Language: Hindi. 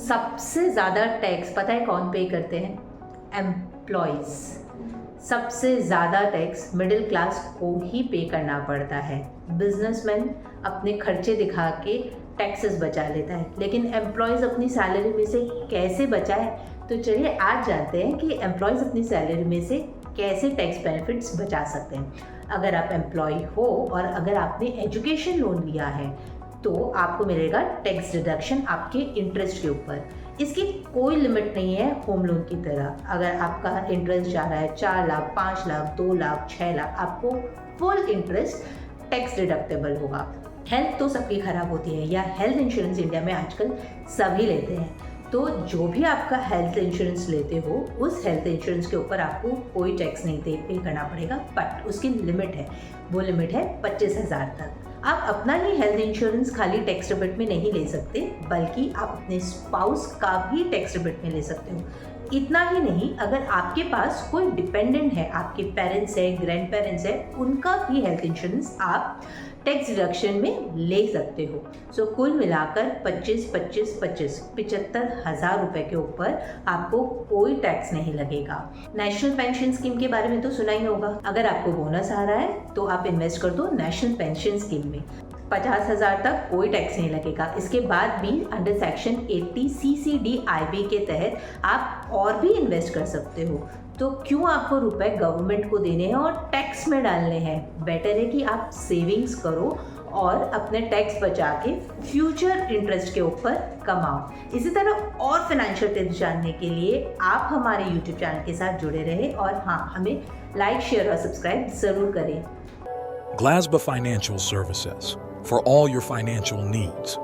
सबसे ज़्यादा टैक्स पता है कौन पे करते हैं? एम्प्लॉयज़। सबसे ज़्यादा टैक्स मिडिल क्लास को ही पे करना पड़ता है। बिजनेसमैन अपने खर्चे दिखा के टैक्सेस बचा लेता है, लेकिन एम्प्लॉयज़ अपनी सैलरी में से कैसे बचाए? तो चलिए आज जानते हैं कि एम्प्लॉयज़ अपनी सैलरी में से कैसे टैक्स बेनिफिट्स बचा सकते हैं। अगर आप एम्प्लॉय हो और अगर आपने एजुकेशन लोन लिया है तो आपको मिलेगा टैक्स डिडक्शन आपके इंटरेस्ट के ऊपर। इसकी कोई लिमिट नहीं है होम लोन की तरह। अगर आपका इंटरेस्ट जा रहा है 4 लाख, 5 लाख, 2 लाख, 6 लाख, आपको फुल इंटरेस्ट टैक्स डिडक्टेबल होगा। हेल्थ तो सबकी खराब होती है, या हेल्थ इंश्योरेंस इंडिया में आजकल सभी लेते हैं, तो जो भी आपका हेल्थ इंश्योरेंस लेते हो उस हेल्थ इंश्योरेंस के ऊपर आपको कोई टैक्स नहीं पे करना पड़ेगा, बट उसकी लिमिट है। वो लिमिट है 25,000 तक। आप अपना ही हेल्थ इंश्योरेंस खाली टैक्स रिबेट में नहीं ले सकते, बल्कि आप अपने स्पाउस का भी टैक्स रिबेट में ले सकते हो। इतना ही नहीं, अगर आपके पास कोई डिपेंडेंट है, आपके पेरेंट्स है, ग्रैंड पेरेंट्स है, उनका भी हेल्थ इंश्योरेंस आप टैक्स डिडक्शन में ले सकते हो। सो कुल मिलाकर 75,000 रुपए के ऊपर आपको कोई टैक्स नहीं लगेगा। नेशनल पेंशन स्कीम के बारे में तो सुना ही होगा। अगर आपको बोनस आ रहा है तो आप इन्वेस्ट कर दो नेशनल पेंशन स्कीम में। 50,000 तक कोई टैक्स नहीं लगेगा। इसके बाद भी अंडर सेक्शन 80 CCDIB के तहत आप और भी इन्वेस्ट कर सकते हो। तो क्यों आपको रुपए गवर्नमेंट को देने हैं और टैक्स में डालने हैं? बेटर है कि आप सेविंग्स करो और अपने टैक्स बचा के फ्यूचर इंटरेस्ट के ऊपर कमाओ। इसी तरह और फाइनेंशियल टिप्स जानने के लिए आप हमारे YouTube चैनल के साथ जुड़े रहें और हाँ, हमें लाइक, शेयर और सब्सक्राइब ज़रूर करें। Glasba Financial Services for all your financial needs.